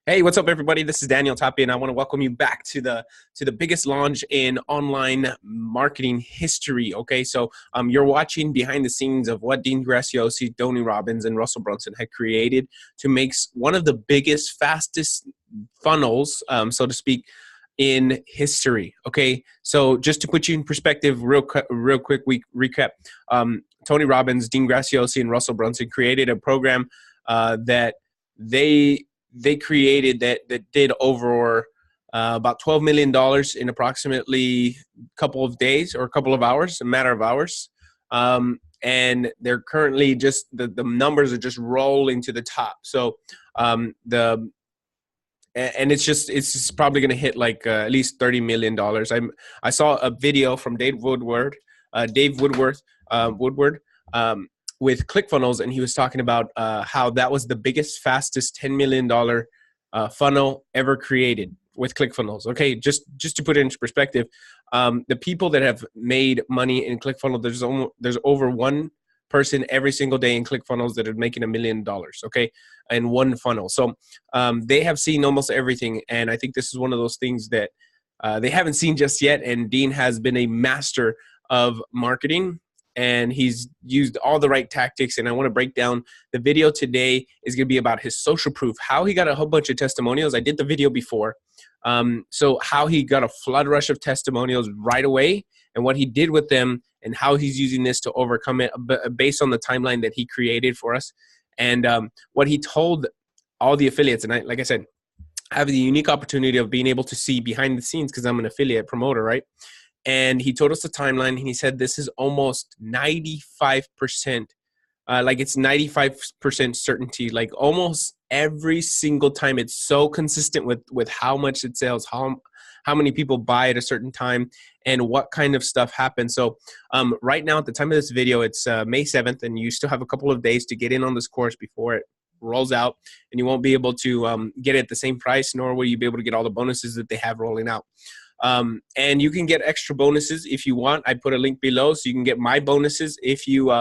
Hey, what's up, everybody? This is Daniel Tapia, and I want to welcome you back to the biggest launch in online marketing history. Okay, so you're watching behind the scenes of what Dean Graziosi, Tony Robbins, and Russell Brunson had created to make one of the biggest, fastest funnels, so to speak, in history. Okay, so just to put you in perspective, real quick, we recap. Tony Robbins, Dean Graziosi, and Russell Brunson created a program that they created that did over about $12 million in approximately a couple of days or a couple of hours, a matter of hours. And they're currently just the numbers are just rolling to the top. So it's probably going to hit like at least $30 million. I saw a video from Dave Woodward, with ClickFunnels, and he was talking about how that was the biggest, fastest $10 million funnel ever created with ClickFunnels. Okay, just to put it into perspective, the people that have made money in ClickFunnels, there's over one person every single day in ClickFunnels that are making $1 million. Okay, in one funnel. So they have seen almost everything, and I think this is one of those things that they haven't seen just yet. And Dean has been a master of marketing, and he's used all the right tactics. And I want to break down the video today is going to be about his social proof, how he got a whole bunch of testimonials. I did the video before. So how he got a flood rush of testimonials right away and what he did with them and how he's using this to overcome it based on the timeline that he created for us. And what he told all the affiliates, and like I said, I have the unique opportunity of being able to see behind the scenes because I'm an affiliate promoter, right? And he told us the timeline, and he said this is almost 95%, like it's 95% certainty, like almost every single time. It's so consistent with how much it sells, how many people buy at a certain time, and what kind of stuff happens. So right now, at the time of this video, it's May 7th, and you still have a couple of days to get in on this course before it rolls out, and you won't be able to get it at the same price, nor will you be able to get all the bonuses that they have rolling out. And you can get extra bonuses if you want. I put a link below so you can get my bonuses. If you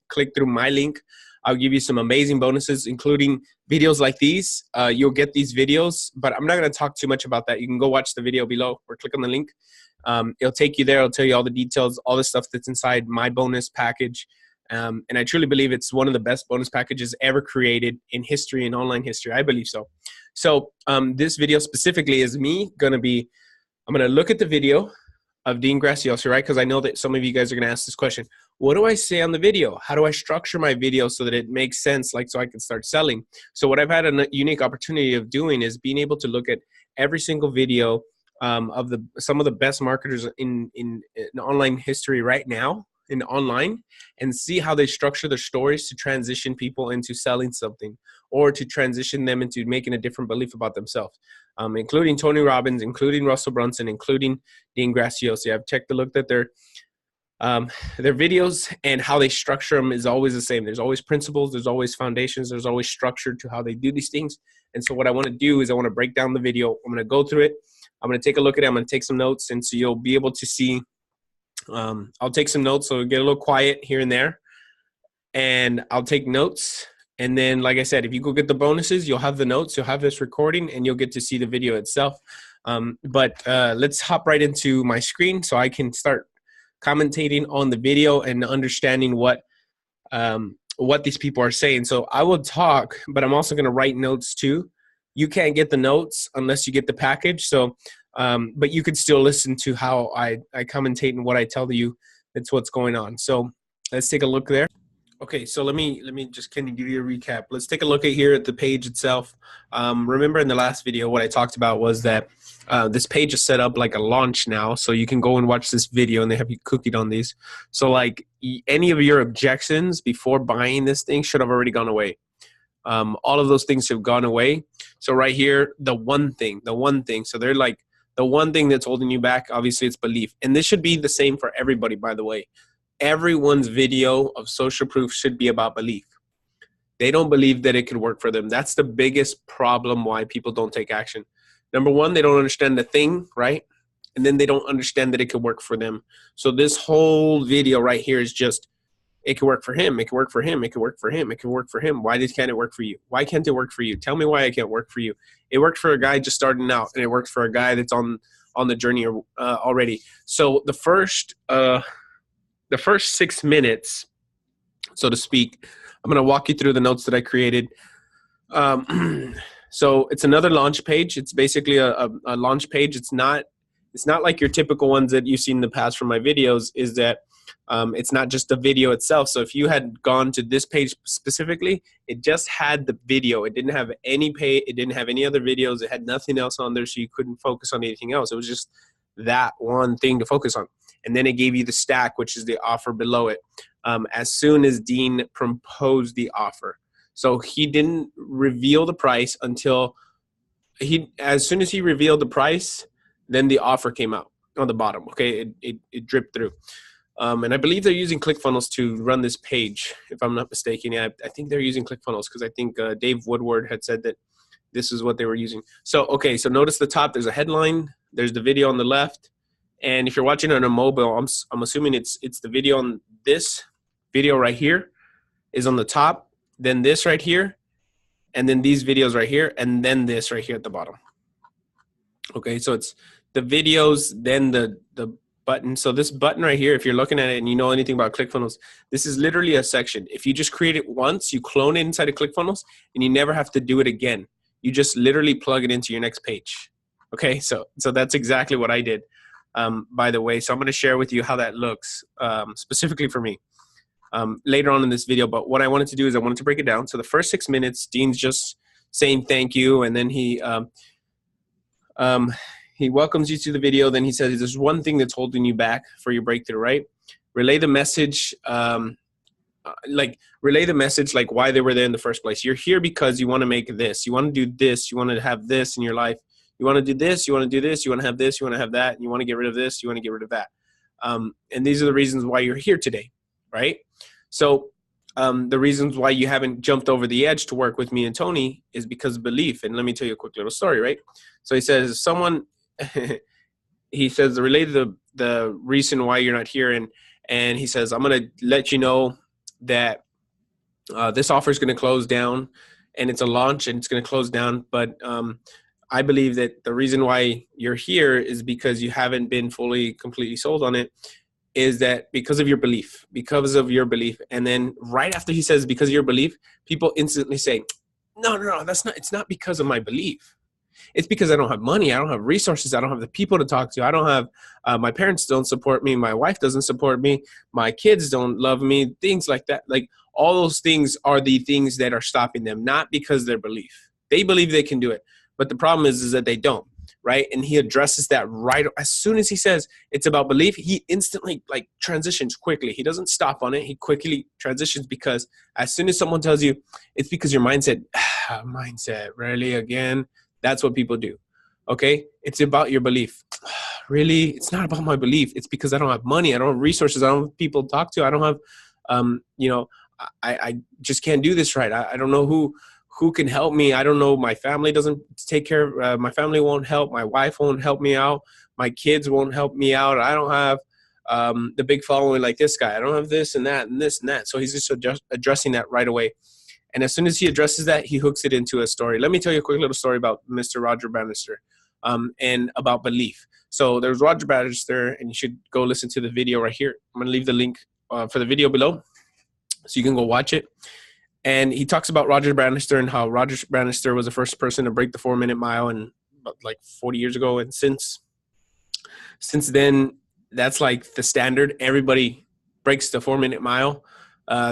click through my link, I'll give you some amazing bonuses, including videos like these. You'll get these videos, but I'm not going to talk too much about that. You can go watch the video below or click on the link. It'll take you there. It'll tell you all the details, all the stuff that's inside my bonus package. And I truly believe it's one of the best bonus packages ever created in history, in online history. I believe so. So this video specifically is I'm going to look at the video of Dean Graziosi, right? Because I know that some of you guys are going to ask this question. What do I say on the video? How do I structure my video so that it makes sense, like so I can start selling? So what I've had a unique opportunity of doing is being able to look at every single video of some of the best marketers in online history right now, in online, and see how they structure their stories to transition people into selling something or to transition them into making a different belief about themselves, including Tony Robbins, including Russell Brunson, including Dean Graziosi. I've checked a look at their videos, and how they structure them is always the same. There's always principles, there's always foundations, there's always structure to how they do these things. And so what I want to do is I want to break down the video. I'm going to go through it. I'm going to take a look at it. I'm going to take some notes, and so you'll be able to see. I'll take some notes, so get a little quiet here and there, and I'll take notes. And then, like I said, if you go get the bonuses, you'll have the notes, you'll have this recording, and you'll get to see the video itself. But let's hop right into my screen so I can start commentating on the video and understanding what these people are saying. So I will talk, but I'm also going to write notes too. You can't get the notes unless you get the package. So but you could still listen to how I commentate and what I tell you. That's what's going on. So let's take a look there. Okay, so let me just kind of give you a recap. Let's take a look at here at the page itself. Remember in the last video, what I talked about was that this page is set up like a launch now, so you can go and watch this video, and they have you cookied on these. So like any of your objections before buying this thing should have already gone away. All of those things have gone away. So right here, the one thing. So they're like, the one thing that's holding you back, obviously, it's belief. And this should be the same for everybody, by the way. Everyone's video of social proof should be about belief. They don't believe that it could work for them. That's the biggest problem why people don't take action. Number one, they don't understand the thing, right? And then they don't understand that it could work for them. So this whole video right here is just It could work for him. It could work for him. It could work for him. It could work for him. Why can't it work for you? Why can't it work for you? Tell me why it can't work for you. It worked for a guy just starting out, and it works for a guy that's on the journey already. So the first 6 minutes, so to speak, I'm going to walk you through the notes that I created. So it's another launch page. It's basically a launch page. It's not like your typical ones that you've seen in the past from my videos, is that it's not just the video itself. So if you had gone to this page specifically, it just had the video. It didn't have any pay. It didn't have any other videos. It had nothing else on there, so you couldn't focus on anything else. It was just that one thing to focus on. And then it gave you the stack, which is the offer below it, as soon as Dean proposed the offer. So he didn't reveal the price until as soon as he revealed the price, then the offer came out on the bottom. Okay, it dripped through. And I believe they're using ClickFunnels to run this page, if I'm not mistaken. Yeah, I think they're using ClickFunnels because I think Dave Woodward had said that this is what they were using. So, okay, so notice the top, there's a headline, there's the video on the left. And if you're watching on a mobile, I'm assuming it's the video on this video right here is on the top, then this right here, and then these videos right here, and then this right here at the bottom. Okay, so it's the videos, then the button. So this button right here, if you're looking at it and you know anything about ClickFunnels, this is literally a section. If you just create it once, you clone it inside of ClickFunnels, and you never have to do it again. You just literally plug it into your next page. Okay, so that's exactly what I did, by the way. So I'm going to share with you how that looks specifically for me later on in this video. But what I wanted to do is I wanted to break it down. So the first 6 minutes, Dean's just saying thank you, and then he welcomes you to the video. Then he says, there's one thing that's holding you back for your breakthrough, right? Relay the message, like why they were there in the first place. You're here because you want to make this. You want to do this. You want to have this in your life. You want to do this. You want to do this. You want to have this. You want to have that. And you want to get rid of this. You want to get rid of that. And these are the reasons why you're here today, right? So the reasons why you haven't jumped over the edge to work with me and Tony is because of belief. And let me tell you a quick little story, right? So he says, he says, relate the reason why you're not here. And he says, I'm going to let you know that this offer is going to close down, and it's a launch and it's going to close down. But I believe that the reason why you're here is because you haven't been completely sold on it, is that because of your belief, And then right after he says, because of your belief, people instantly say, no, it's not because of my belief. It's because I don't have money. I don't have resources. I don't have the people to talk to. I don't have, my parents don't support me. My wife doesn't support me. My kids don't love me. Things like that. Like all those things are the things that are stopping them, not because their belief. They believe they can do it. But the problem is that they don't, right? And he addresses that right as soon as he says it's about belief. He instantly transitions quickly. He doesn't stop on it. He quickly transitions, because as soon as someone tells you it's because your mindset, really again, that's what people do. Okay, it's about your belief. Really, it's not about my belief. It's because I don't have money. I don't have resources. I don't have people to talk to. I don't have, I just can't do this right. I don't know who can help me. I don't know. My family doesn't take care of, my family won't help. My wife won't help me out. My kids won't help me out. I don't have the big following like this guy. I don't have this and that and this and that. So he's just addressing that right away. And as soon as he addresses that, he hooks it into a story. Let me tell you a quick little story about Mr. Roger Bannister and about belief. So there's Roger Bannister, and you should go listen to the video right here. I'm going to leave the link for the video below so you can go watch it. And he talks about Roger Bannister and how Roger Bannister was the first person to break the 4-minute mile and like 40 years ago. And since then, that's like the standard. Everybody breaks the 4-minute mile.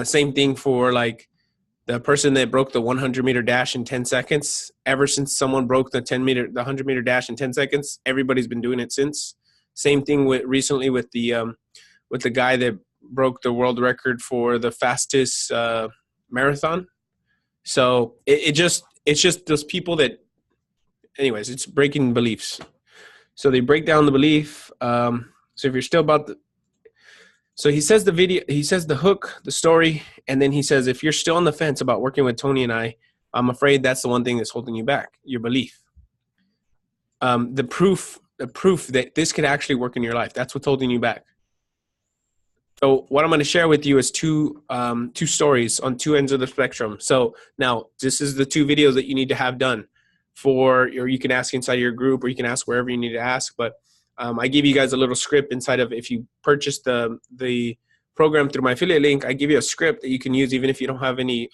Same thing for like the person that broke the 100-meter dash in 10 seconds. Ever since someone broke the 100-meter dash in 10 seconds, everybody's been doing it since. Same thing recently with the guy that broke the world record for the fastest marathon. So it's just those people that, anyways, it's breaking beliefs. So they break down the belief. So if you're still so he says the hook, the story, and then he says, if you're still on the fence about working with Tony and I'm afraid that's the one thing that's holding you back, your belief. The proof that this could actually work in your life, that's what's holding you back. So what I'm going to share with you is two stories on two ends of the spectrum. So now this is the two videos that you need to have done for, or you can ask inside your group, or you can ask wherever you need to ask. But I give you guys a little script inside of, if you purchase the program through my affiliate link, I give you a script that you can use even if you don't have any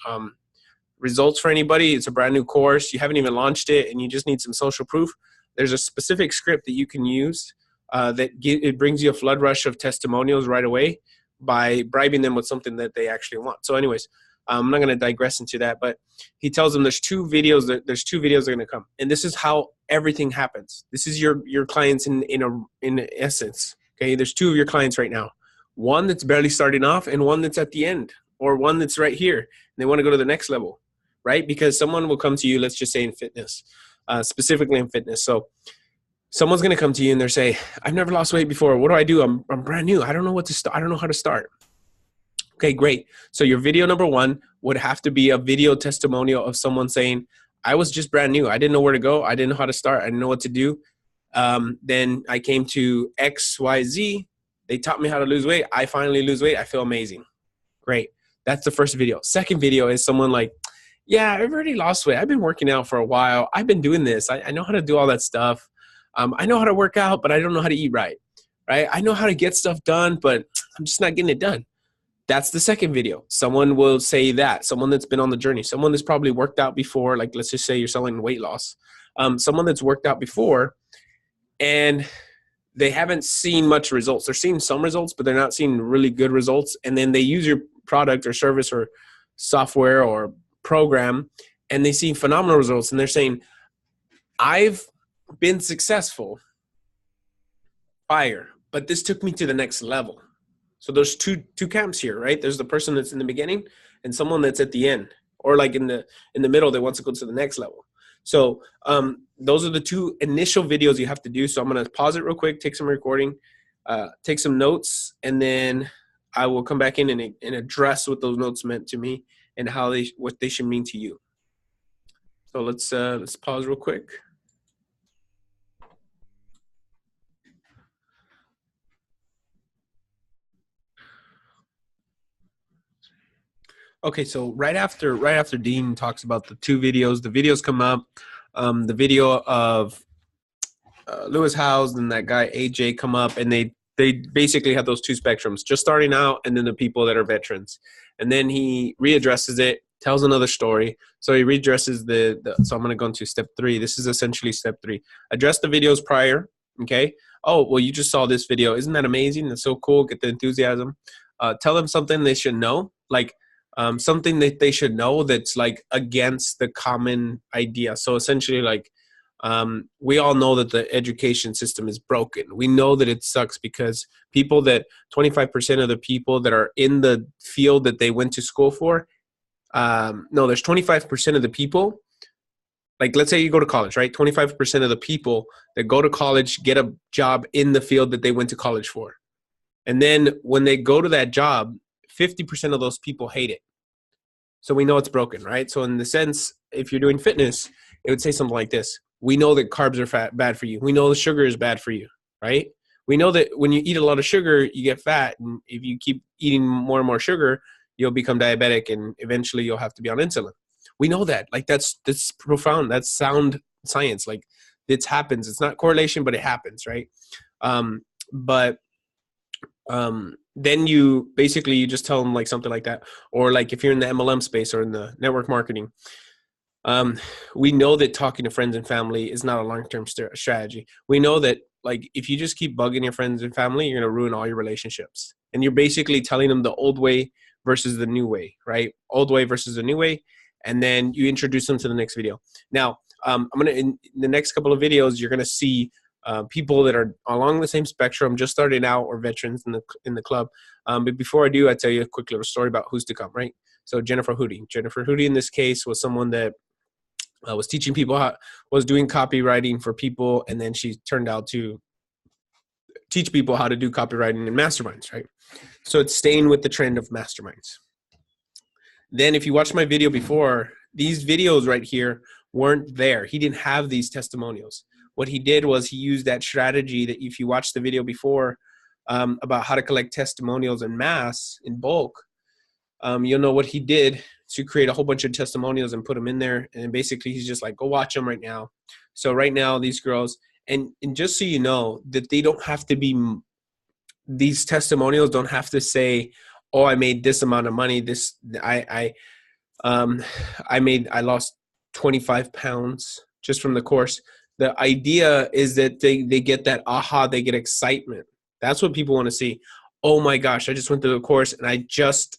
results for anybody. It's a brand new course. You haven't even launched it and you just need some social proof. There's a specific script that you can use it brings you a flood rush of testimonials right away by bribing them with something that they actually want. So anyways, I'm not going to digress into that, but he tells them there's two videos that are going to come. And this is how everything happens. This is your clients in essence. Okay. There's two of your clients right now. One that's barely starting off and one that's at the end, or one that's right here. And they want to go to the next level, right? Because someone will come to you, let's just say in fitness, specifically in fitness. So someone's going to come to you and they're say, I've never lost weight before. What do I do? I'm brand new. I don't know what to start. I don't know how to start. Okay, great. So your video number one would have to be a video testimonial of someone saying, I was just brand new. I didn't know where to go. I didn't know how to start. I didn't know what to do. Then I came to XYZ. They taught me how to lose weight. I finally lose weight. I feel amazing. Great. That's the first video. Second video is someone like, yeah, I've already lost weight. I've been working out for a while. I've been doing this. I know how to do all that stuff. I know how to work out, but I don't know how to eat right. Right? I know how to get stuff done, but I'm just not getting it done. That's the second video. Someone will say that. Someone that's been on the journey. Someone that's probably worked out before. Like, let's just say you're selling weight loss. Someone that's worked out before and they haven't seen much results. They're seeing some results, but they're not seeing really good results. And then they use your product or service or software or program and they see phenomenal results. And they're saying, I've been successful, fire, but this took me to the next level. So there's two camps here, right? There's the person that's in the beginning and someone that's at the end, or like in the middle that wants to go to the next level. So those are the two initial videos you have to do. So I'm going to pause it real quick, take some recording, take some notes, and then I will come back in and address what those notes meant to me and what they should mean to you. So let's pause real quick. Okay, so right after Dean talks about the two videos, the videos come up. The video of Lewis Howes and that guy AJ come up, and they basically have those two spectrums, just starting out and then the people that are veterans. And then he readdresses it, tells another story. So he readdresses so I'm going to go into step 3. This is essentially step 3. Address the videos prior, okay? Oh, well, you just saw this video. Isn't that amazing? That's so cool. Get the enthusiasm. Tell them something they should know, like something that they should know that's like against the common idea. So essentially, like, we all know that the education system is broken. We know that it sucks because 25% of the people that are in the field that they went to school for, there's 25% of the people, like let's say you go to college, right? 25% of the people that go to college get a job in the field that they went to college for. And then when they go to that job, 50% of those people hate it. So we know it's broken, right? So in the sense, if you're doing fitness, it would say something like this. We know that carbs are bad for you. We know the sugar is bad for you, right? We know that when you eat a lot of sugar, you get fat. And if you keep eating more and more sugar, you'll become diabetic and eventually you'll have to be on insulin. We know that. Like that's profound. That's sound science. Like it happens. It's not correlation, but it happens, right? Then you just tell them like something like that. Or like if you're in the MLM space or in the network marketing, we know that talking to friends and family is not a long-term strategy. We know that like if you just keep bugging your friends and family, you're going to ruin all your relationships. And you're basically telling them the old way versus the new way, right? Old way versus the new way. And then you introduce them to the next video. Now, in the next couple of videos, you're going to see people that are along the same spectrum, just starting out, or veterans in the club. But before I do, I tell you a quick little story about who's to come, right? So Jennifer Hootie in this case was someone that was teaching people was doing copywriting for people, and then she turned out to teach people how to do copywriting in masterminds, right? So it's staying with the trend of masterminds. Then if you watch my video before, these videos right here weren't there. He didn't have these testimonials. What he did was he used that strategy that if you watch the video before, about how to collect testimonials en masse in bulk, you'll know what he did to create a whole bunch of testimonials and put them in there. And basically he's just like, go watch them right now. So right now these girls, and just so you know that they don't have to be, these testimonials don't have to say, oh, I made this amount of money. I lost 25 pounds just from the course. The idea is that they get that aha, they get excitement. That's what people want to see. Oh my gosh, I just went through the course and I just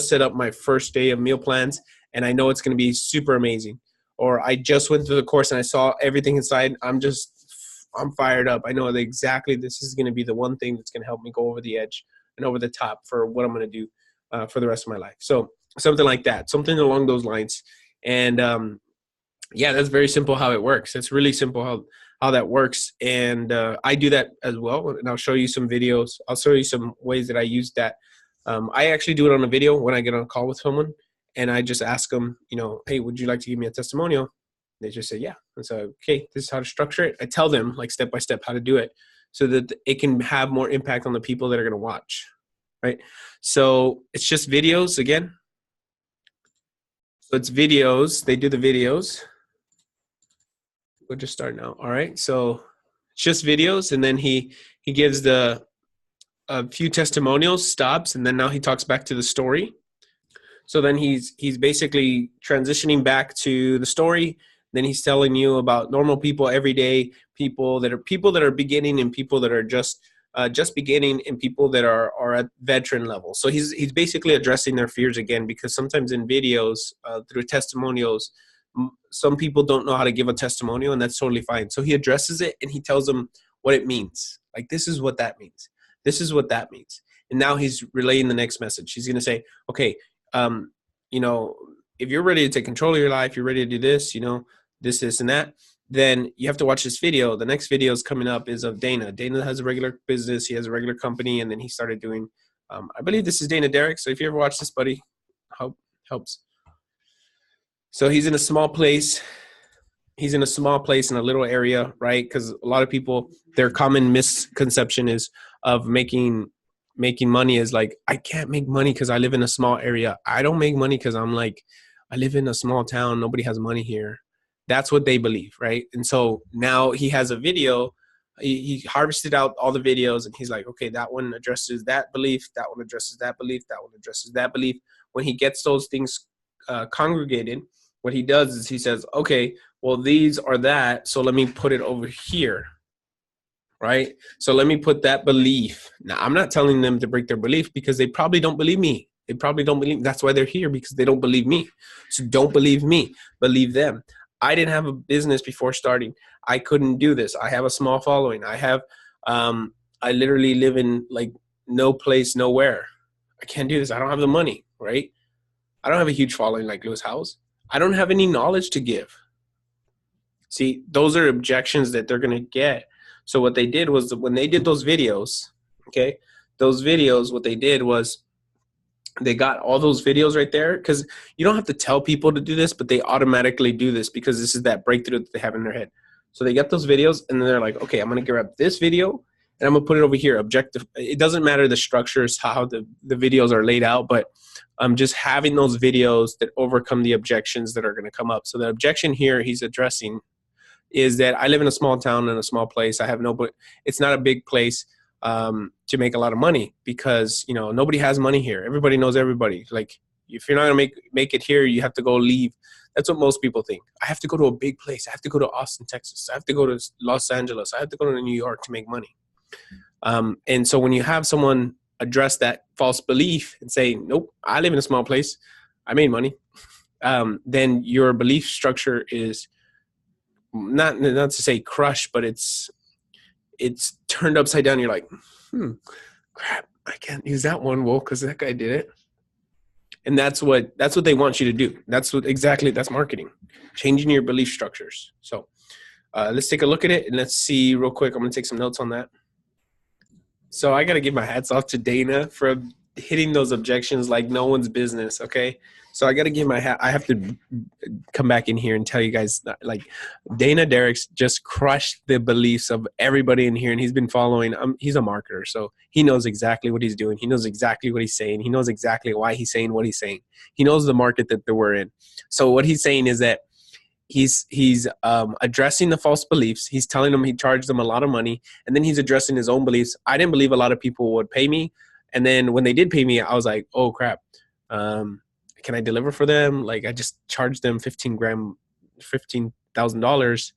set up my first day of meal plans and I know it's going to be super amazing. Or I just went through the course and I saw everything inside. I'm fired up. I know that exactly this is going to be the one thing that's going to help me go over the edge and over the top for what I'm going to do for the rest of my life. So something like that, something along those lines. And yeah, that's very simple how it works. It's really simple how that works. And I do that as well. And I'll show you some videos. I'll show you some ways that I use that. I actually do it on a video when I get on a call with someone and I just ask them, hey, would you like to give me a testimonial? They just say, yeah. And so, okay, this is how to structure it. I tell them like step by step how to do it so that it can have more impact on the people that are going to watch, right? So it's just videos again. So it's videos. They do the videos. We'll just start now. All right. So it's just videos. And then he gives a few testimonials, stops, and then now he talks back to the story. So then he's basically transitioning back to the story. Then he's telling you about normal people, everyday people that are beginning and people that are just beginning and people that are at veteran level. So he's basically addressing their fears again, because sometimes in videos through testimonials, some people don't know how to give a testimonial, and that's totally fine. So he addresses it and he tells them what it means. Like, this is what that means. This is what that means. And now he's relaying the next message. He's going to say, okay, if you're ready to take control of your life, you're ready to do this, this, and that, then you have to watch this video. The next video is coming up is of Dana. Dana has a regular business. He has a regular company. And then he started doing, I believe this is Dana Derrick. So if you ever watch this, buddy, helps. So he's in a small place. He's in a small place in a little area, right? Because a lot of people, their common misconception is of making money is like, I can't make money because I live in a small area. I don't make money because I live in a small town. Nobody has money here. That's what they believe, right? And so now he has a video. He harvested out all the videos and he's like, okay, that one addresses that belief. That one addresses that belief. That one addresses that belief. When he gets those things congregated, what he does is he says, okay, well, these are that. So let me put it over here, right? So let me put that belief. Now, I'm not telling them to break their belief because they probably don't believe me. They probably don't believe. That's why they're here, because they don't believe me. So don't believe me. Believe them. I didn't have a business before starting. I couldn't do this. I have a small following. I literally live in like no place, nowhere. I can't do this. I don't have the money, right? I don't have a huge following like Lewis Howes. I don't have any knowledge to give. See, those are objections that they're going to get. So what they did was when they did those videos, okay, what they did was they got all those videos right there, because you don't have to tell people to do this, but they automatically do this because this is that breakthrough that they have in their head. So they get those videos and then they're like, okay, I'm going to grab this video and I'm going to put it over here. Objective. It doesn't matter the structures, how the videos are laid out, but just having those videos that overcome the objections that are going to come up. So the objection here he's addressing is that I live in a small town in a small place. It's not a big place to make a lot of money because, nobody has money here. Everybody knows everybody. Like, if you're not going to make it here, you have to go leave. That's what most people think. I have to go to a big place. I have to go to Austin, Texas. I have to go to Los Angeles. I have to go to New York to make money. And so when you have someone address that false belief and say, nope, I live in a small place, I made money, then your belief structure is not to say crushed, but it's turned upside down. You're like, crap, I can't use that one. Well, because that guy did it. And that's what they want you to do. That's marketing, changing your belief structures. So let's take a look at it and let's see real quick. I'm going to take some notes on that. So I got to give my hats off to Dana for hitting those objections like no one's business. Okay. So I got to give my hat. I have to come back in here and tell you guys, like, Dana Derrick's just crushed the beliefs of everybody in here, and he's been following. He's a marketer, so he knows exactly what he's doing. He knows exactly what he's saying. He knows exactly why he's saying what he's saying. He knows the market that we're in. So what he's saying is that he's addressing the false beliefs. He's telling them he charged them a lot of money, and then he's addressing his own beliefs. I didn't believe a lot of people would pay me, and then when they did pay me, I was like, oh crap, can I deliver for them? Like, I just charged them $15,000.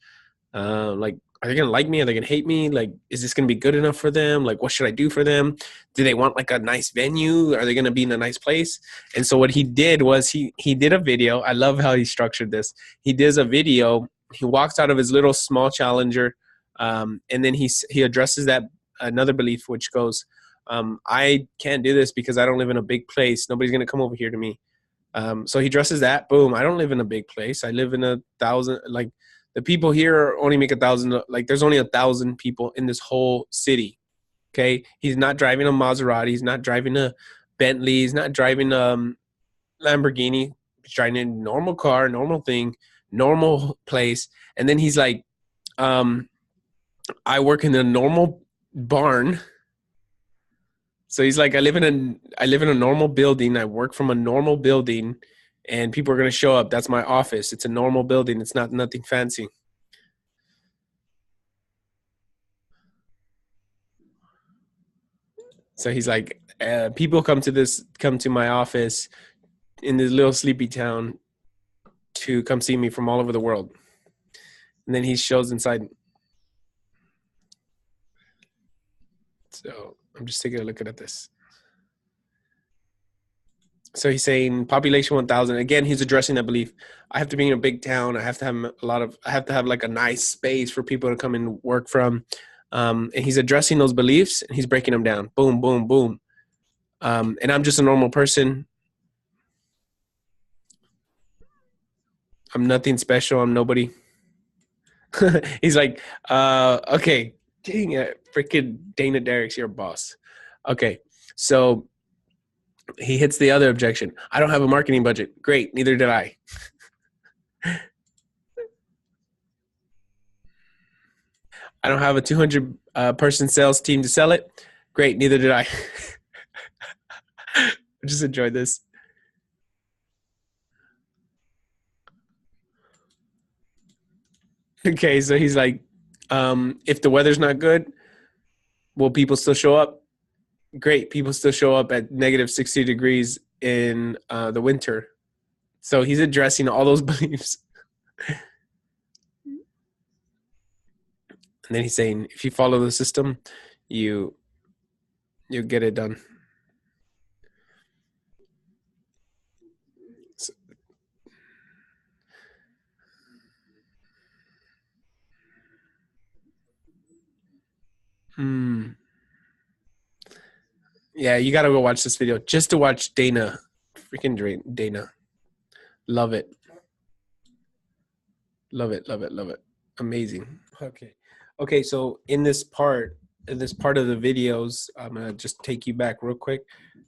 Like, are they gonna like me? Are they gonna hate me? Like, is this gonna be good enough for them? Like, what should I do for them? Do they want like a nice venue? Are they gonna be in a nice place? And so what he did was he did a video. I love how he structured this. He does a video. He walks out of his little small Challenger, and then he addresses that another belief, which goes, I can't do this because I don't live in a big place. Nobody's gonna come over here to me. So he addresses that. Boom. I don't live in a big place. I live in 1,000. Like, the people here only make 1,000. Like, there's only 1,000 people in this whole city. Okay. He's not driving a Maserati. He's not driving a Bentley. He's not driving a Lamborghini. He's driving a normal car, normal thing, normal place. And then he's like, I work in a normal barn. So he's like, I live in a normal building. I work from a normal building, and people are going to show up. That's my office. It's a normal building. It's not nothing fancy. So he's like, people come to my office in this little sleepy town to come see me from all over the world. And then he shows inside. So I'm just taking a look at this. So he's saying population 1,000. Again, he's addressing that belief. I have to be in a big town. I have to have like a nice space for people to come and work from. And he's addressing those beliefs, and he's breaking them down. Boom, boom, boom. And I'm just a normal person. I'm nothing special. I'm nobody. He's like, okay, dang it, freaking Dana Derrick's your boss. Okay, so he hits the other objection. I don't have a marketing budget. Great, neither did I. I don't have a 200 person sales team to sell it. Great, neither did I. I just enjoyed this. Okay, so he's like, if the weather's not good, will people still show up? Great, people still show up at negative 60 degrees in the winter. So he's addressing all those beliefs. And then he's saying, if you follow the system, you get it done. So, yeah, you got to go watch this video just to watch Dana. Freaking Dana. Love it. Love it, love it, love it. Amazing. Okay, so in this part of the videos, I'm going to just take you back real quick.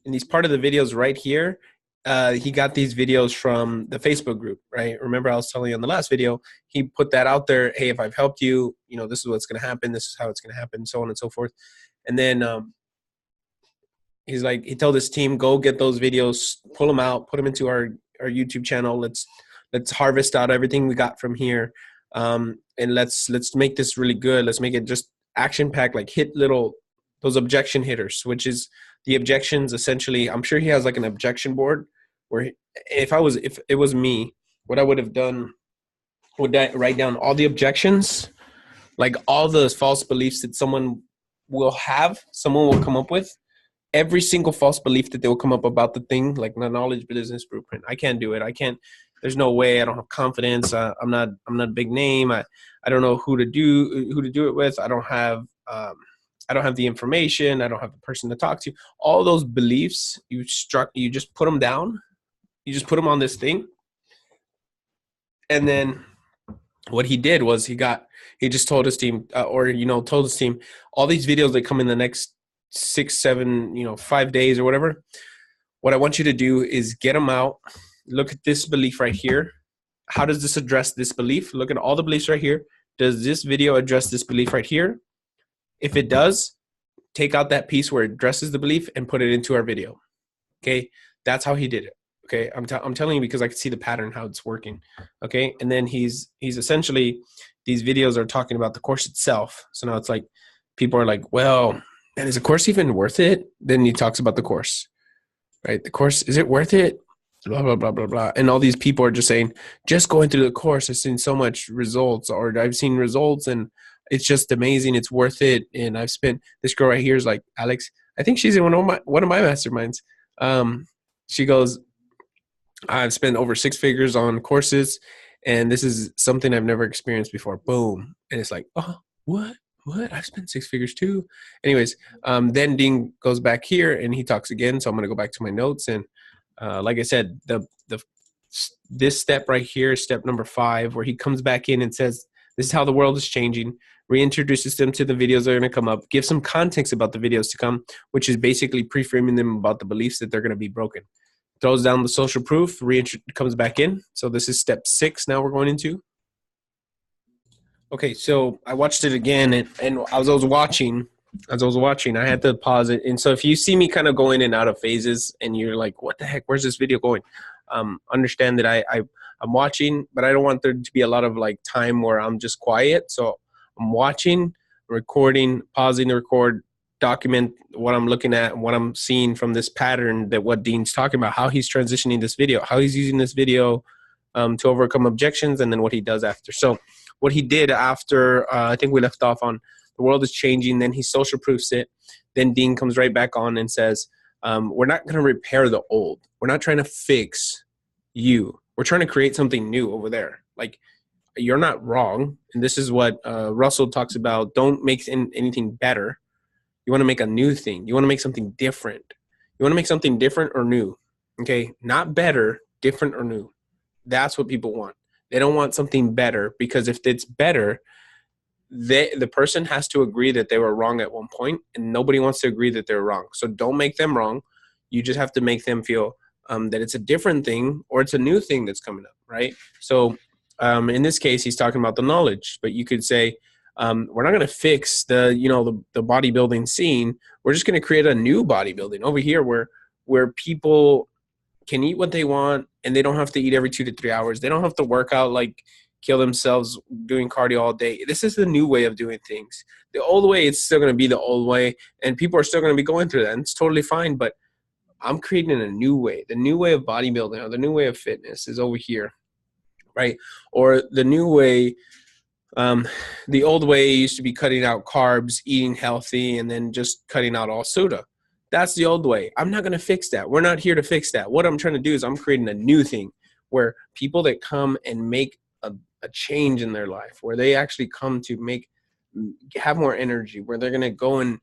In these part of the videos right here, he got these videos from the Facebook group, right? Remember I was telling you on the last video, he put that out there. Hey, if I've helped you, this is what's going to happen. This is how it's going to happen, so on and so forth. And then he's like, he told his team, go get those videos, pull them out, put them into our YouTube channel. Let's harvest out everything we got from here. And let's make this really good. Let's make it just action packed, like hit those objection hitters, which is the objections. Essentially, I'm sure he has like an objection board where if it was me, what I would have done would write down all the objections, like all the false beliefs that someone will come up with. Every single false belief that they will come up about the thing, like the knowledge business blueprint. I can't do it. I can't. There's no way. I don't have confidence. I'm not a big name. I don't know who to do it with. I don't have the information. I don't have the person to talk to. All those beliefs you just put them down. You just put them on this thing. And then what he did was he just told his team, told his team, all these videos that come in the next 6, 7, 5 days or whatever. What I want you to do is get them out look at this belief right here. How does this address this belief? Look at all the beliefs right here. Does this video address this belief right here? If it does, take out that piece where it addresses the belief and put it into our video. Okay, that's how he did it. Okay, I'm telling you because I can see the pattern how it's working. Okay, and then he's essentially, these videos are talking about the course itself. So now it's like people are like, well, and is the course even worth it? Then he talks about the course, right? The course, is it worth it? Blah blah blah blah blah. And all these people are just saying, just going through the course, I've seen so much results, or I've seen results and it's just amazing, it's worth it. And I've spent, this girl right here is like, Alex, I think she's in one of my masterminds. She goes, I've spent over 6 figures on courses, and this is something I've never experienced before. Boom. And it's like, oh, what? I've spent 6 figures too. Anyways, then Dean goes back here and he talks again. So I'm going to go back to my notes. And like I said, this step right here, step number 5, where he comes back in and says, this is how the world is changing, reintroduces them to the videos that are going to come up, give some context about the videos to come, which is basically pre-framing them about the beliefs that they're going to be broken. Throws down the social proof, comes back in. So this is step 6 now we're going into. Okay, so I watched it again, and as I was watching, I had to pause it. And so if you see me kind of go in and out of phases and you're like, what the heck, where's this video going? Understand that I'm watching, but I don't want there to be a lot of like time where I'm just quiet. So I'm watching, recording, pausing the record, document what I'm looking at and what I'm seeing from this pattern, that what Dean's talking about, how he's transitioning this video, how he's using this video to overcome objections, and then what he does after. So what he did after, I think we left off on the world is changing, then he social proofs it. Then Dean comes right back on and says, we're not going to repair the old. We're not trying to fix you. We're trying to create something new over there. Like, you're not wrong. And this is what Russell talks about. Don't make anything better. You want to make a new thing. You want to make something different. You want to make something different or new. Okay? Not better, different or new. That's what people want. They don't want something better, because if it's better, the person has to agree that they were wrong at one point, and nobody wants to agree that they're wrong. So don't make them wrong. You just have to make them feel that it's a different thing, or it's a new thing that's coming up, right? So in this case, he's talking about the knowledge, but you could say, we're not going to fix the bodybuilding scene. We're just going to create a new bodybuilding over here where people can eat what they want, and they don't have to eat every 2 to 3 hours. They don't have to work out, like kill themselves doing cardio all day. This is the new way of doing things. The old way, it's still going to be the old way, and people are still going to be going through that, and it's totally fine. But I'm creating a new way. The new way of bodybuilding, or the new way of fitness, is over here, right? Or the new way, the old way used to be cutting out carbs, eating healthy, and then just cutting out all soda. That's the old way. I'm not going to fix that. We're not here to fix that. What I'm trying to do is I'm creating a new thing where people that come and make a change in their life, where they actually come to have more energy, where they're going to go and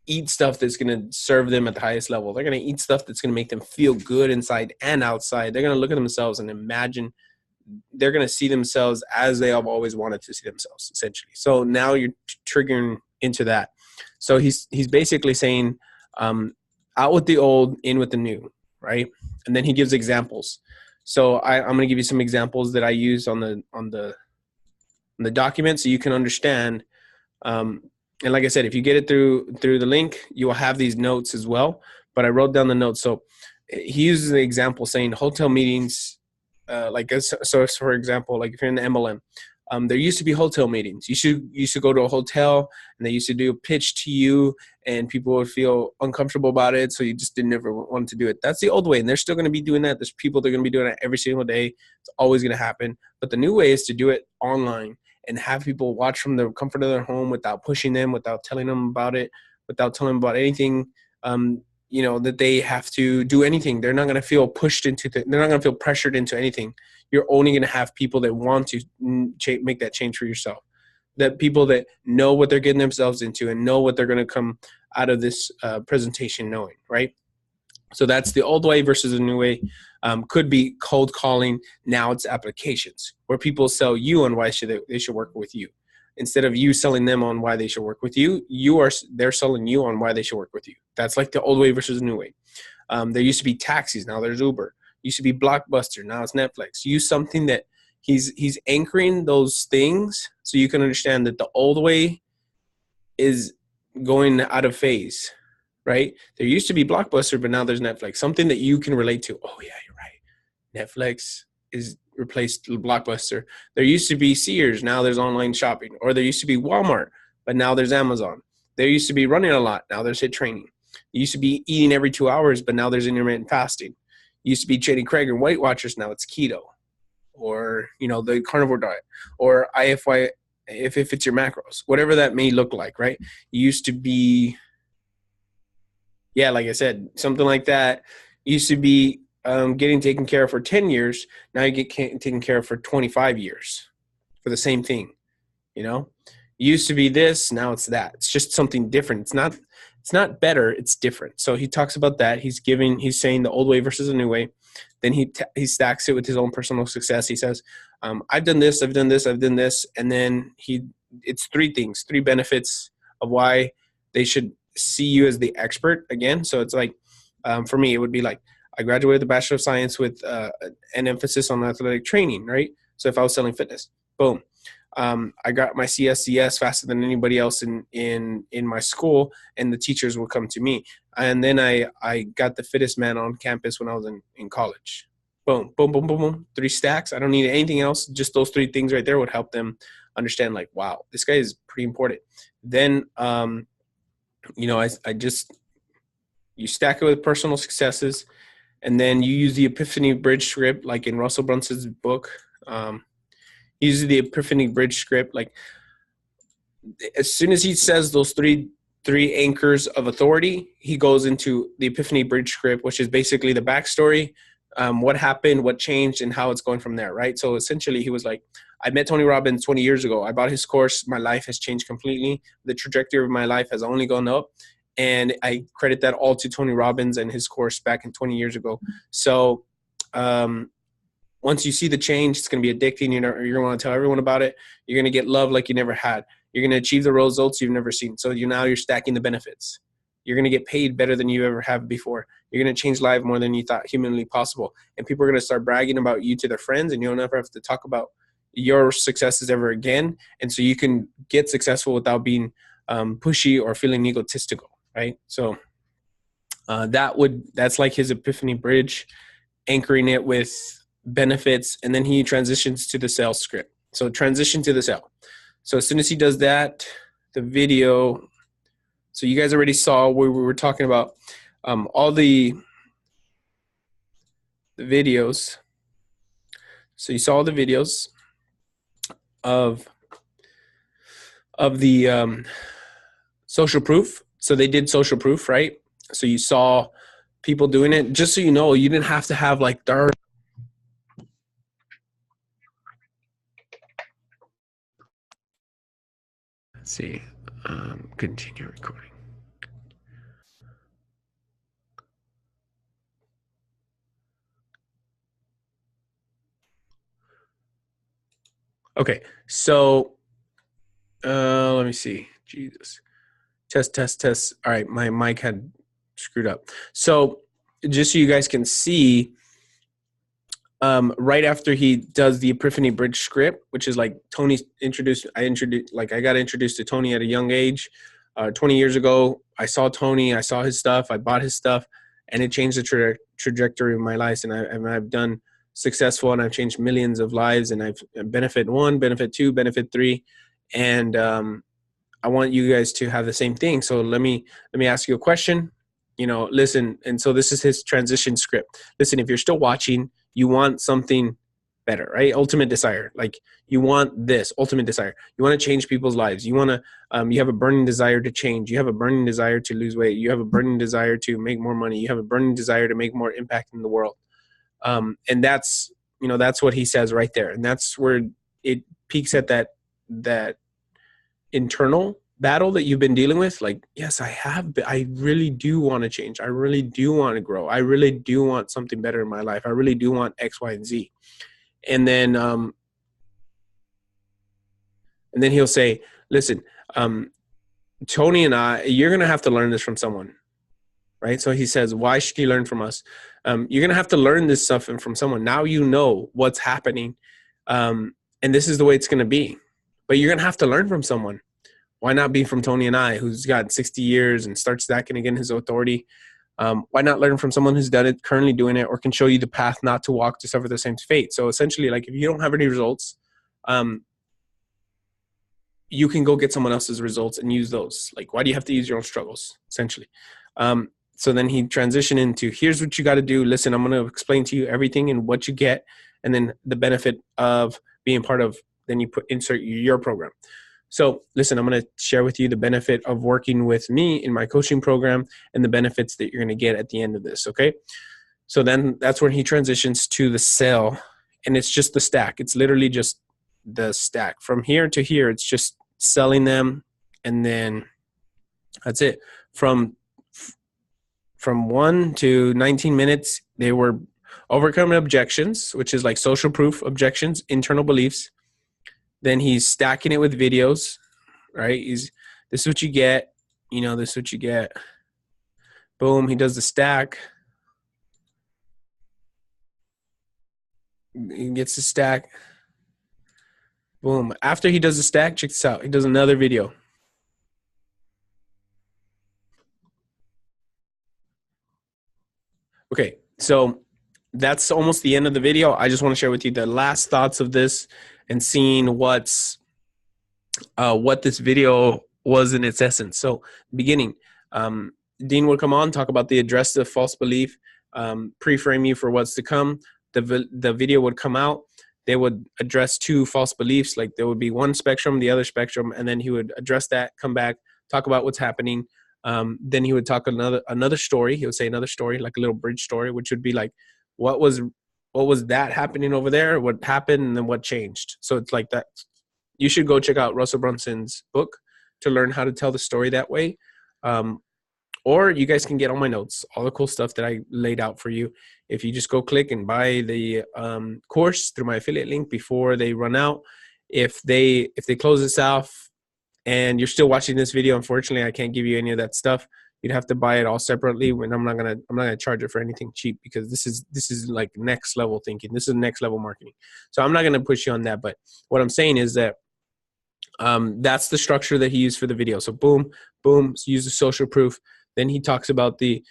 eat stuff that's going to serve them at the highest level. They're going to eat stuff that's going to make them feel good inside and outside. They're going to look at themselves and imagine they're going to see themselves as they have always wanted to see themselves, essentially. So now you're triggering into that. So he's basically saying, out with the old, in with the new, right? And then he gives examples. So I'm going to give you some examples that I use on the document, so you can understand. And like I said, if you get it through the link, you will have these notes as well. But I wrote down the notes. So he uses the example saying hotel meetings. So for example, like if you're in the MLM, there used to be hotel meetings. You used to go to a hotel, and they used to do a pitch to you, and people would feel uncomfortable about it, so you just didn't ever want to do it. That's the old way, and they're still going to be doing that. There's people that are going to be doing it every single day. It's always going to happen. But the new way is to do it online and have people watch from the comfort of their home without pushing them, without telling them about it, without telling them about anything. That they have to do anything. They're not going to feel pushed into they're not going to feel pressured into anything. You're only going to have people that want to make that change for yourself. That people that know what they're getting themselves into and know what they're going to come out of this presentation knowing, right? So that's the old way versus the new way. Could be cold calling. Now it's applications where people sell you on why they should work with you. Instead of you selling them on why they should work with you, they're selling you on why they should work with you. That's like the old way versus the new way. There used to be taxis. Now there's Uber. Used to be Blockbuster, now it's Netflix. Use something that he's anchoring those things so you can understand that the old way is going out of phase, right? There used to be Blockbuster, but now there's Netflix. Something that you can relate to. Oh yeah, you're right. Netflix is replaced Blockbuster. There used to be Sears, now there's online shopping. Or there used to be Walmart, but now there's Amazon. There used to be running a lot, now there's HIIT training. It used to be eating every 2 hours, but now there's intermittent fasting. It used to be Jenny Craig and Weight Watchers, now it's keto. Or, the carnivore diet. Or IFY, if it's your macros, whatever that may look like, right? It used to be, like I said, something like that. It used to be getting taken care of for 10 years. Now you get taken care of for 25 years for the same thing. It used to be this, now it's that. It's just something different. It's not better, it's different. So he talks about that. He's saying the old way versus the new way. Then he stacks it with his own personal success. He says, I've done this, I've done this, I've done this. And then it's 3 things, 3 benefits of why they should see you as the expert again. So it's like, for me, it would be like, I graduated with a Bachelor of Science with an emphasis on athletic training, right? So if I was selling fitness, boom. I got my CSCS faster than anybody else in my school, and the teachers would come to me. And then I got the fittest man on campus when I was in college. Boom, boom, boom, boom, boom. 3 stacks. I don't need anything else. Just those 3 things right there would help them understand, like, wow, this guy is pretty important. Then, you stack it with personal successes, and then you use the Epiphany Bridge script, like in Russell Brunson's book. He uses the Epiphany Bridge script. Like, as soon as he says those three anchors of authority, he goes into the Epiphany Bridge script, which is basically the backstory, what happened, what changed, and how it's going from there, right? So essentially, he was like, I met Tony Robbins 20 years ago. I bought his course. My life has changed completely. The trajectory of my life has only gone up. And I credit that all to Tony Robbins and his course back in 20 years ago. So once you see the change, it's going to be addicting. You're going to want to tell everyone about it. You're going to get love like you never had. You're going to achieve the results you've never seen. So you're stacking the benefits. You're going to get paid better than you ever have before. You're going to change lives more than you thought humanly possible. And people are going to start bragging about you to their friends, and you'll never have to talk about your successes ever again. And so you can get successful without being pushy or feeling egotistical, right? So that's like his Epiphany Bridge, anchoring it with benefits, and then he transitions to the sales script. So transition to the sale. So as soon as he does that, the video, so you guys already saw where we were talking about all the videos. So you saw the videos of the social proof. So they did social proof, right? So you saw people doing it. Just so you know, you didn't have to have like dark. Let's see. Continue recording. Okay, so let me see. Jesus. Test. All right, my mic had screwed up. So just so you guys can see, right after he does the Epiphany Bridge script, which is like Tony introduced, I got introduced to Tony at a young age. 20 years ago, I saw Tony, I saw his stuff, I bought his stuff, and it changed the trajectory of my life. And I've done successful, and I've changed millions of lives, and I've benefit 1, benefit 2, benefit 3. And I want you guys to have the same thing. So let me ask you a question. Listen, and so this is his transition script. Listen, if you're still watching, you want something better, right? Ultimate desire. Like, you want this ultimate desire. You want to change people's lives. You want to, you have a burning desire to change. You have a burning desire to lose weight. You have a burning desire to make more money. You have a burning desire to make more impact in the world. And that's what he says right there. And that's where it peaks at that internal battle that you've been dealing with. Like, yes, I really do want to change. I really do want to grow. I really do want something better in my life. I really do want X, Y, and Z. And then he'll say, listen, Tony and I, you're going to have to learn this from someone. right? So he says, why should you learn from us? You're going to have to learn this stuff from someone. Now you know what's happening, and this is the way it's going to be. But you're going to have to learn from someone. Why not be from Tony and I, who's got 60 years and starts stacking again his authority? Why not learn from someone who's done it, currently doing it, or can show you the path not to walk to suffer the same fate? So essentially, like if you don't have any results, you can go get someone else's results and use those. Like, why do you have to use your own struggles, essentially? So then he transitioned into, here's what you got to do. Listen, I'm going to explain to you everything and what you get, and then the benefit of being part of, then you insert your program. So listen, I'm going to share with you the benefit of working with me in my coaching program and the benefits that you're going to get at the end of this. Okay. So then that's when he transitions to the sell, and it's just the stack. It's literally just the stack from here to here. It's just selling them. And then that's it. From 1 to 19 minutes, they were overcoming objections, which is like social proof objections, internal beliefs. Then he's stacking it with videos, right? This is what you get. This is what you get. Boom. He does the stack. He gets the stack. Boom. After he does the stack, check this out. He does another video. Okay. So that's almost the end of the video. I just want to share with you the last thoughts of this and seeing what this video was in its essence. So beginning, Dean would come on, talk about the address of false belief, pre-frame you for what's to come. The video would come out. They would address 2 false beliefs. Like there would be one spectrum, the other spectrum, and then he would address that, come back, talk about what's happening. Then he would talk another story. He would say another story, like a little bridge story, which would be like, what was that happening over there? What happened and then what changed? So it's like that. You should go check out Russell Brunson's book to learn how to tell the story that way. Or you guys can get all my notes, all the cool stuff that I laid out for you. If you just go click and buy the course through my affiliate link before they run out. If they close this off and you're still watching this video, unfortunately, I can't give you any of that stuff. You'd have to buy it all separately. When I'm not gonna charge it for anything cheap, because this is like next level thinking. This is next level marketing. So I'm not gonna push you on that. But what I'm saying is that that's the structure that he used for the video. So boom, use the social proof. Then he talks about he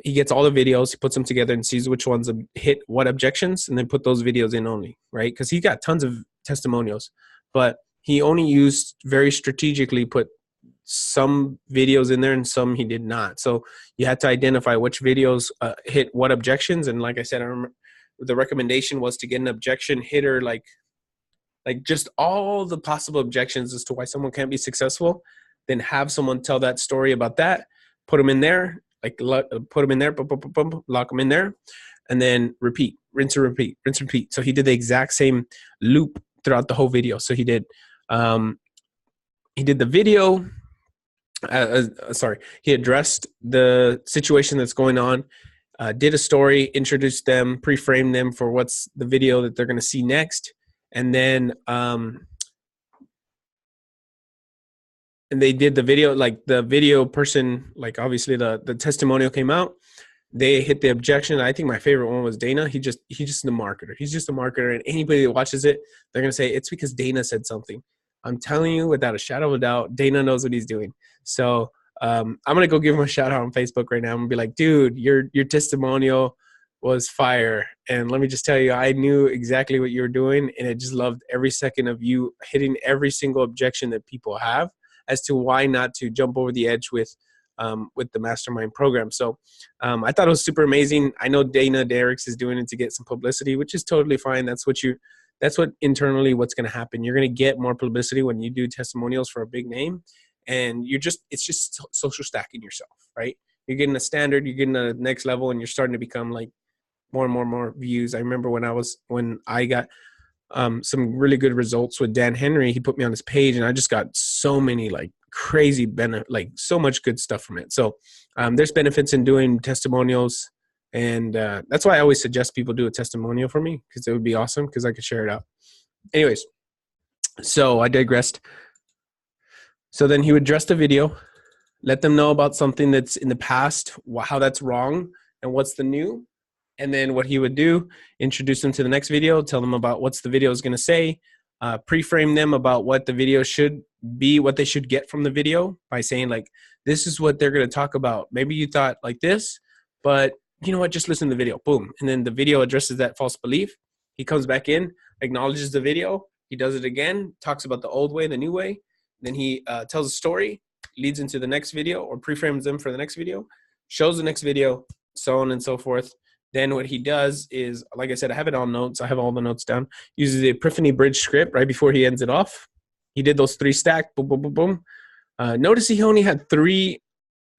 gets all the videos, he puts them together and sees which ones hit what objections, and then put those videos in only, right? Because he got tons of testimonials, but he only used very strategically, put some videos in there and some he did not. So you had to identify which videos hit what objections. And like I said, I remember the recommendation was to get an objection hitter, like just all the possible objections as to why someone can't be successful, then have someone tell that story about that, put them in there, put them in there, lock them in there, and then repeat, rinse and repeat. So he did the exact same loop throughout the whole video. So he did the video, he addressed the situation that's going on, did a story, introduced them, pre-framed them for what's the video that they're going to see next. And then and they did the video, like the video person, like obviously the testimonial came out. They hit the objection. I think my favorite one was Dana. He's just the marketer. He's just a marketer. And anybody that watches it, they're going to say, it's because Dana said something. I'm telling you, without a shadow of a doubt, Dana knows what he's doing. So I'm going to go give him a shout out on Facebook right now. I'm going to be like, dude, your testimonial was fire. And let me just tell you, I knew exactly what you were doing. And I just loved every second of you hitting every single objection that people have as to why not to jump over the edge with the mastermind program. So I thought it was super amazing. I know Dana Derricks is doing it to get some publicity, which is totally fine. That's what internally what's going to happen. You're going to get more publicity when you do testimonials for a big name, and it's just social stacking yourself, right? You're getting a standard, you're getting a next level, and you're starting to become like more and more views. I remember when I got some really good results with Dan Henry, he put me on his page, and I just got so many like crazy like so much good stuff from it. So there's benefits in doing testimonials, and that's why I always suggest people do a testimonial for me, because it would be awesome, because I could share it out. Anyways, so I digressed. So then he would address the video. let them know about something that's in the past, how that's wrong, and what's the new. And then what he would do, introduce them to the next video, tell them about what's the video is going to say, pre-frame them about what the video should be, what they should get from the video by saying like, this is what they're going to talk about. Maybe you thought like this, but you know what, just listen to the video, boom. And then the video addresses that false belief. He comes back in, acknowledges the video, he does it again, talks about the old way, the new way. Then he tells a story, leads into the next video, or pre-frames them for the next video, shows the next video, so on and so forth. Then what he does is, like I said, I have it on notes. I have all the notes down. Uses the Epiphany Bridge script right before he ends it off. He did those 3 stack, boom, boom, boom, boom. Notice he only had 3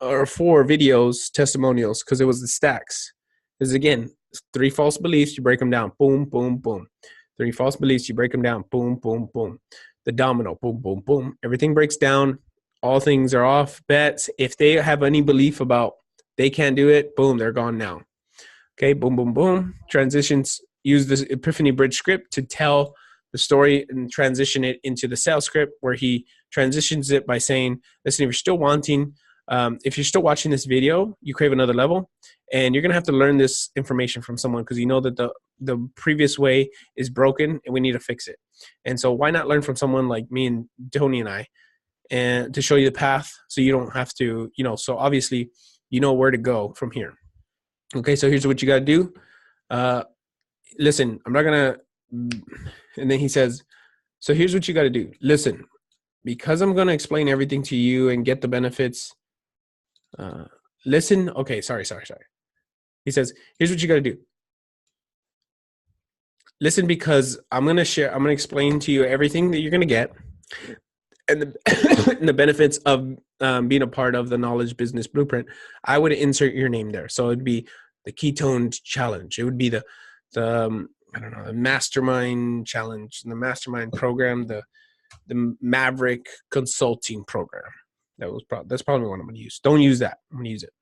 or 4 videos, testimonials, because it was the stacks. Because again, 3 false beliefs, you break them down, boom, boom, boom. 3 false beliefs, you break them down, boom, boom, boom. The domino, boom, boom, boom. Everything breaks down. All things are off bets. If they have any belief about they can't do it, boom, they're gone now. Okay, boom, boom, boom. Transitions, use this Epiphany Bridge script to tell the story and transition it into the sales script, where he transitions it by saying, listen, if you're still wanting, if you're still watching this video, you crave another level, and you're going to have to learn this information from someone because you know that the previous way is broken and we need to fix it. And so why not learn from someone like me and Tony and I, and to show you the path so you don't have to, so obviously you know where to go from here. Okay, so here's what you got to do. Listen, I'm not going to, and then he says, so here's what you got to do. Listen, because I'm going to explain everything to you and get the benefits. Listen, okay, sorry. He says, here's what you got to do. Listen, because I'm going to explain to you everything that you're going to get and the benefits of being a part of the Knowledge Business Blueprint. I would insert your name there. So it'd be the Ketone Challenge. It would be the the Mastermind Challenge, the Mastermind Program, the Maverick Consulting Program. That's probably what I'm going to use. Don't use that. I'm going to use it.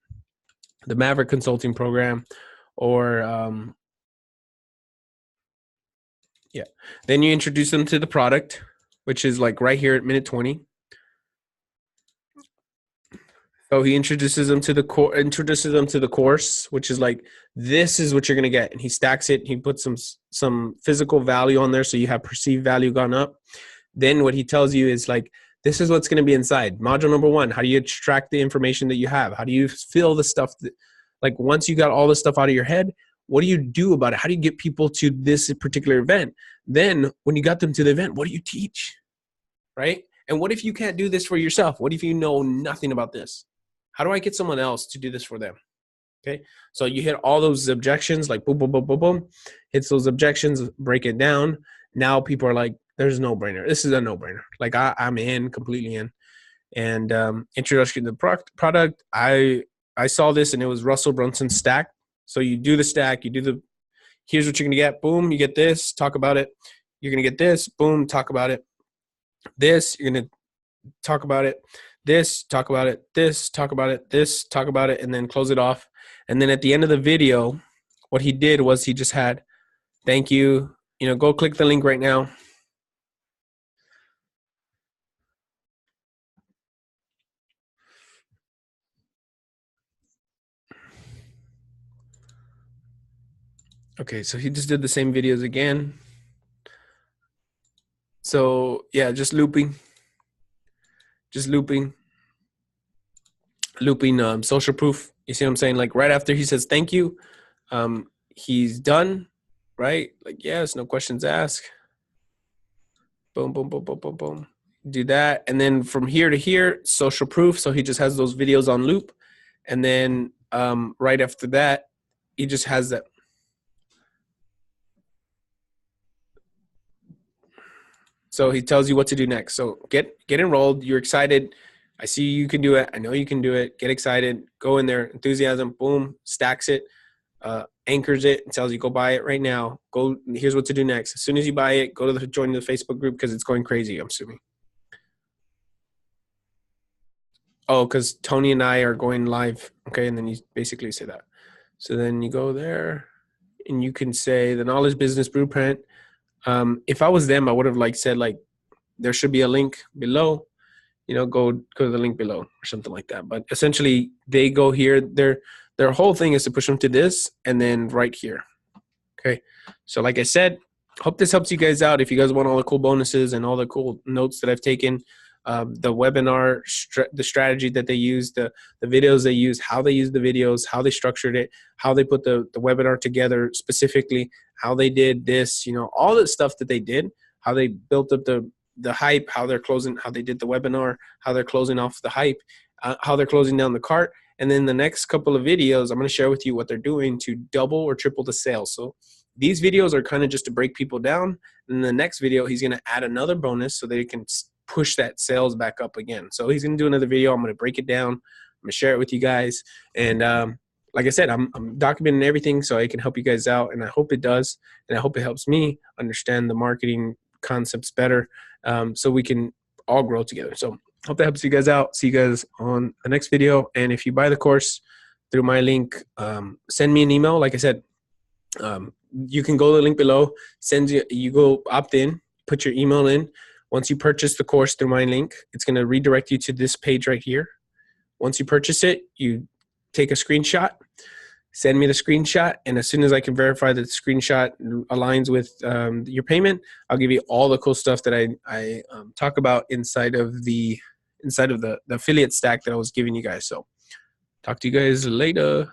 The Maverick Consulting Program, or yeah. Then you introduce them to the product, which is like right here at minute 20. So he introduces them to the course, which is like, this is what you're going to get. And he stacks it. He puts some physical value on there. So you have perceived value gone up. Then what he tells you is like, this is what's going to be inside. Module number 1, how do you extract the information that you have? How do you fill the stuff like once you got all the stuff out of your head, what do you do about it? How do you get people to this particular event? Then when you got them to the event, what do you teach? Right? And what if you can't do this for yourself? What if you know nothing about this? How do I get someone else to do this for them? Okay. So you hit all those objections, like boom, boom, boom, boom, boom, hits those objections, break it down. Now people are like, there's a no-brainer. This is a no-brainer. Like I'm completely in. And introduction to the product. I saw this and it was Russell Brunson's stack. So you do the stack, here's what you're going to get. Boom, you get this, talk about it. You're going to get this, boom, talk about it. This, you're going to talk about it. This, talk about it. This, talk about it. This, talk about it. And then close it off. And then at the end of the video, what he did was he just had, thank you. Go click the link right now. Okay, so he just did the same videos again. So yeah, just looping social proof. You see what I'm saying? Like right after he says thank you, he's done, right? Like, yes, no questions asked. Boom, boom, boom, boom, boom, boom. Do that. And then from here to here, social proof. So he just has those videos on loop. And then right after that, he just has that. So he tells you what to do next. So get enrolled. You're excited. I see you can do it. I know you can do it. Get excited. Go in there. Enthusiasm. Boom. Stacks it. Anchors it. And tells you go buy it right now. Go. Here's what to do next. As soon as you buy it, go to join the Facebook group because it's going crazy, I'm assuming. Oh, because Tony and I are going live. Okay. And then you basically say that. So then you go there and you can say the Knowledge Business Blueprint. If I was them, I would have said there should be a link below. go to the link below or something like that. But essentially, they go here. Their whole thing is to push them to this and then right here. Okay. So like I said, hope this helps you guys out. If you guys want all the cool bonuses and all the cool notes that I've taken, the webinar, the strategy that they use, the videos they use, how they use the videos, how they structured it, how they put the webinar together specifically, how they did this, all the stuff that they did, how they built up the hype, how they did the webinar, how they're closing off the hype, how they're closing down the cart. And then the next couple of videos, I'm going to share with you what they're doing to double or triple the sales. So these videos are kind of just to break people down. And the next video, he's going to add another bonus so they can push that sales back up again. So he's going to do another video. I'm going to break it down. I'm going to share it with you guys. And like I said, I'm documenting everything so I can help you guys out. And I hope it does. And I hope it helps me understand the marketing concepts better, so we can all grow together. So hope that helps you guys out. See you guys on the next video. And if you buy the course through my link, send me an email. Like I said, you can go to the link below, you go opt in, put your email in. Once you purchase the course through my link, it's going to redirect you to this page right here. Once you purchase it, you take a screenshot, send me the screenshot, and as soon as I can verify that the screenshot aligns with your payment, I'll give you all the cool stuff that I talk about inside of the affiliate stack that I was giving you guys. So talk to you guys later.